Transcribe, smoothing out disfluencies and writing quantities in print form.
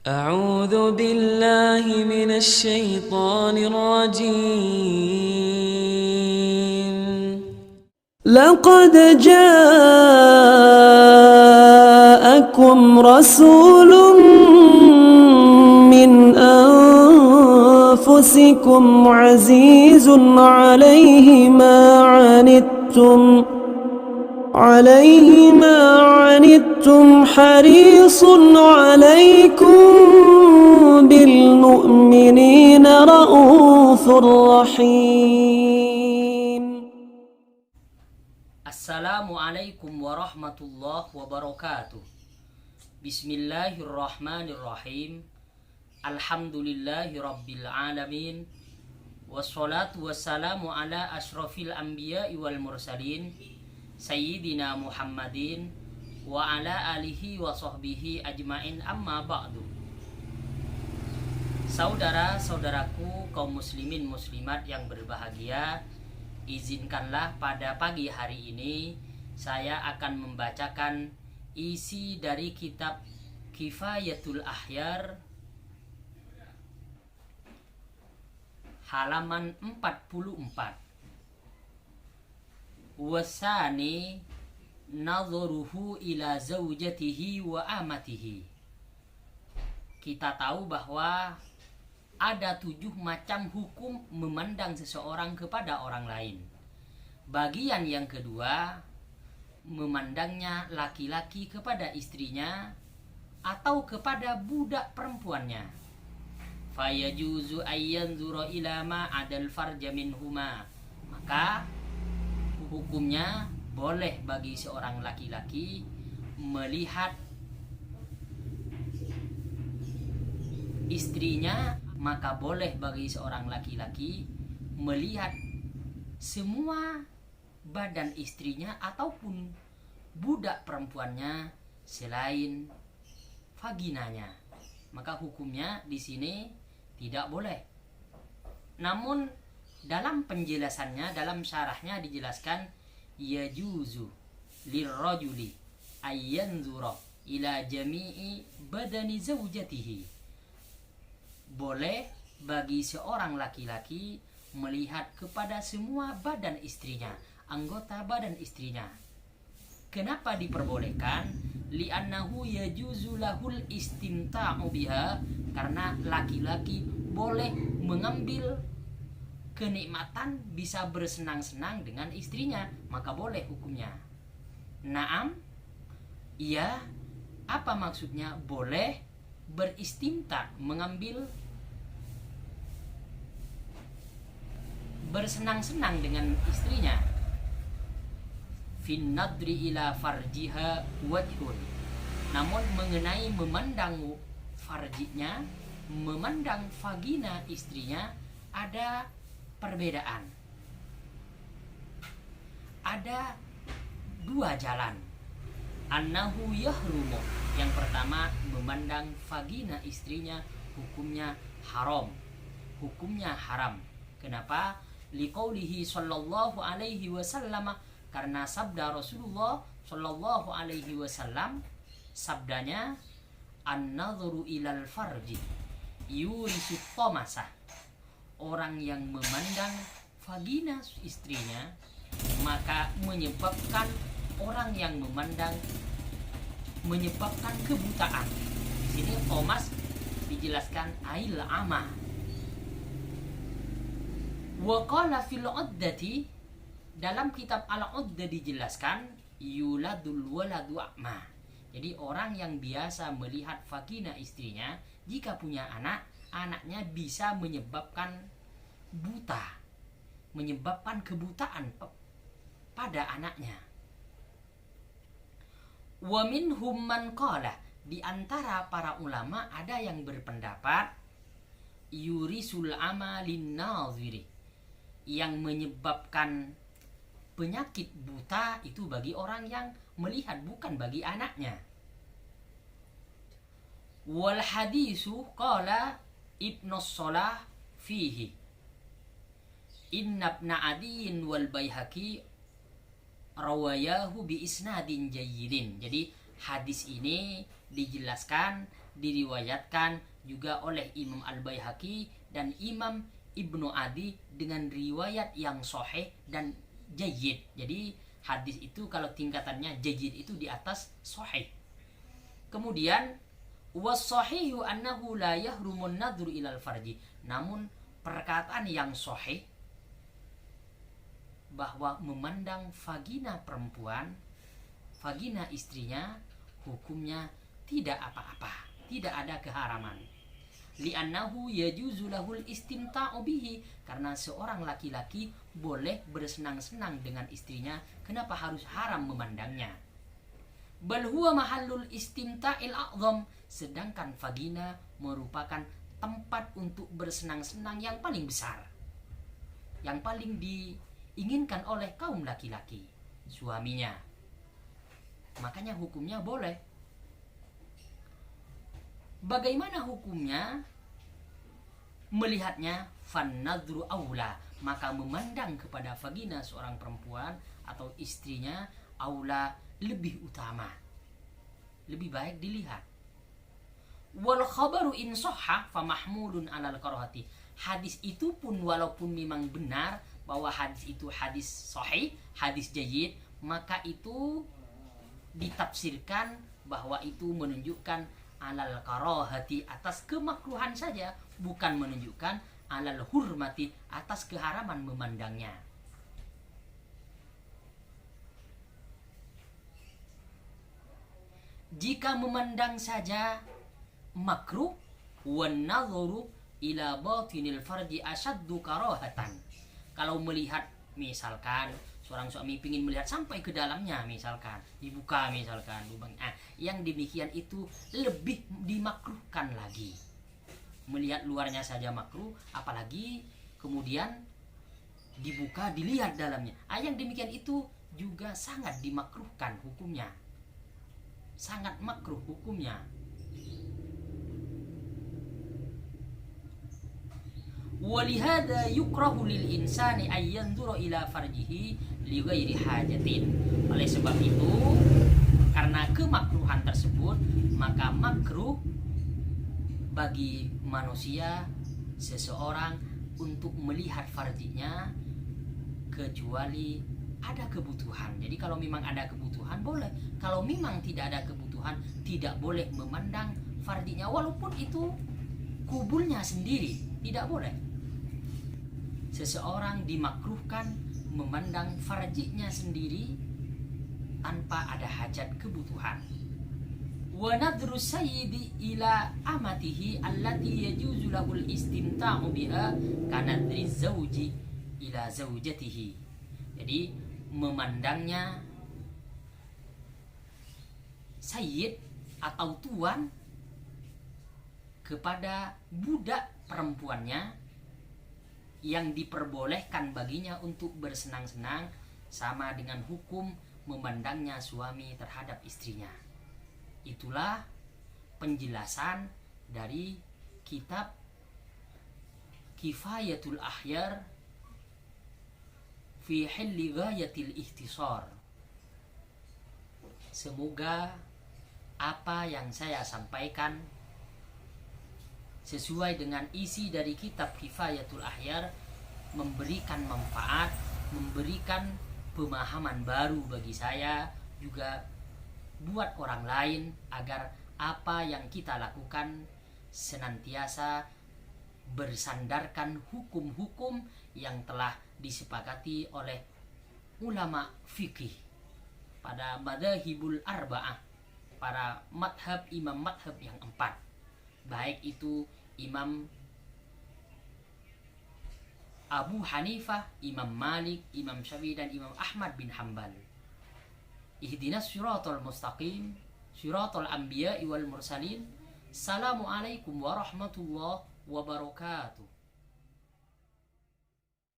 أعوذ بالله من الشيطان الرجيم. لقد جاءكم رسول من أنفسكم عزيز عليه ما عنتم حريص عليكم بالمؤمنين رؤوف رحيم. Assalamualaikum warahmatullahi wabarakatuh. Bismillahirrahmanirrahim. Alhamdulillahi rabbil alamin. Wassalatu wassalamu ala ashrafil anbiya'i wal mursalin Sayyidina Muhammadin wa ala alihi wa sahbihi ajmain, amma ba'du. Saudara-saudaraku kaum muslimin muslimat yang berbahagia, izinkanlah pada pagi hari ini saya akan membacakan isi dari kitab Kifayatul Ahyar halaman 44. Wasani nadhuruhu ila zaujatihi wa amatihi. Kita tahu bahwa ada 7 macam hukum memandang seseorang kepada orang lain. Bagian yang kedua, memandangnya laki-laki kepada istrinya atau kepada budak perempuannya. Fayajuzu ayyanzura ila ma adal farja minhuma. Maka hukumnya boleh bagi seorang laki-laki melihat istrinya, maka boleh bagi seorang laki-laki melihat semua badan istrinya ataupun budak perempuannya selain vaginanya. Maka hukumnya di sini tidak boleh. Namun dalam penjelasannya, dalam syarahnya dijelaskan yajuzu lirrajuli ayyanzura ila jami'i badani zaujatihi. Boleh bagi seorang laki-laki melihat kepada semua badan istrinya, anggota badan istrinya. Kenapa diperbolehkan? Li'annahu yajuzu lahul istimta'u biha, karena laki-laki boleh mengambil kenikmatan, bisa bersenang-senang dengan istrinya, maka boleh hukumnya. Naam, iya, apa maksudnya boleh beristimta, mengambil bersenang-senang dengan istrinya. Fin nadri ila farjiha wajhun. Namun mengenai memandang farjinya, memandang vagina istrinya, ada perbedaan. Ada 2 jalan. Annahu yahrumu. Yang pertama, memandang vagina istrinya hukumnya haram. Hukumnya haram. Kenapa? Liqaulihi sallallahu alaihi wasallam, karena sabda Rasulullah sallallahu alaihi wasallam, sabdanya an-nadhuru ilal farji yurisu tomasa. Orang yang memandang vagina istrinya maka menyebabkan orang yang memandang menyebabkan kebutaan. Di sini Thomas dijelaskan ail ama. Wa qala fil uddati, dalam kitab al-uddah dijelaskan yuladul waladu a'ma. Jadi orang yang biasa melihat vagina istrinya, jika punya anak, anaknya bisa menyebabkan buta, menyebabkan kebutaan pada anaknya. Wa minhum man qala, di antara para ulama ada yang berpendapat yurisul ama linnaziri, yang menyebabkan penyakit buta itu bagi orang yang melihat, bukan bagi anaknya. Wal hadisu qala Ibnu Shalah fihi inna ibna adiyin wal baihaqi rawayahu bi isnadin jayyidin. Jadi hadis ini dijelaskan diriwayatkan juga oleh Imam Al-Baihaqi dan Imam Ibnu Adi dengan riwayat yang sahih dan jayyid. Jadi hadis itu kalau tingkatannya jayyid itu di atas sahih. Kemudian was-sahihu annahu la yahrumun nadhru ilal farji. Namun perkataan yang sahih bahwa memandang vagina perempuan, vagina istrinya, hukumnya tidak apa-apa, tidak ada keharaman. Li'annahu yajuzu lahul istimta'u bihi, karena seorang laki-laki boleh bersenang-senang dengan istrinya, kenapa harus haram memandangnya? Bal huwa mahallul istimta'il a'zam, sedangkan vagina merupakan tempat untuk bersenang-senang yang paling besar, yang paling diinginkan oleh kaum laki-laki, suaminya. Makanya hukumnya boleh. Bagaimana hukumnya? Melihatnya fannadhru aula, maka memandang kepada vagina seorang perempuan atau istrinya aula, lebih utama, lebih baik dilihat. Wal khabaru in sahha fa mahmulun alal karahati. Hadis itu pun walaupun memang benar bahwa hadis itu hadis sahih, hadis jayyid, maka itu ditafsirkan bahwa itu menunjukkan alal karahati, atas kemakruhan saja, bukan menunjukkan alal hurmati, atas keharaman memandangnya. Jika memandang saja makruh, wan nadhuru ila batinil farji asyaddu karahatan. Kalau melihat misalkan seorang suami ingin melihat sampai ke dalamnya, misalkan dibuka misalkan lubangnya, yang demikian itu lebih dimakruhkan lagi. Melihat luarnya saja makruh, apalagi kemudian dibuka dilihat dalamnya, yang demikian itu juga sangat dimakruhkan hukumnya, sangat makruh hukumnya. Walihada yukrahu lil insani ay yanzura ila farjihi li ghairi hajatin. Oleh sebab itu, karena kemakruhan tersebut, maka makruh bagi manusia seseorang untuk melihat farjinya kecuali ada kebutuhan. Jadi kalau memang ada kebutuhan boleh. Kalau memang tidak ada kebutuhan, tidak boleh memandang farjinya, walaupun itu kubulnya sendiri, tidak boleh. Seseorang dimakruhkan memandang farjinya sendiri tanpa ada hajat kebutuhan. Wa nadru sayyidi ila amatihi allati yajuzu lahul istimta'u biha kanadri zawji ila zawjatihi. Jadi memandangnya sayyid atau tuan kepada budak perempuannya yang diperbolehkan baginya untuk bersenang-senang, sama dengan hukum memandangnya suami terhadap istrinya. Itulah penjelasan dari kitab Kifayatul Ahyar fi hilli ghayatil ihtisar. Semoga apa yang saya sampaikan sesuai dengan isi dari kitab Kifayatul Ahyar memberikan manfaat, memberikan pemahaman baru bagi saya, juga buat orang lain, agar apa yang kita lakukan senantiasa bersandarkan hukum-hukum yang telah disepakati oleh ulama fikih pada madzhabul arba'ah, para madhab imam madhab yang 4, baik itu Imam Abu Hanifah, Imam Malik, Imam Syafi'i, dan Imam Ahmad bin Hanbal. Ihdinas siratal mustaqim, siratal anbiya'i wal mursalin. Assalamualaikum warahmatullahi wabarakatuh.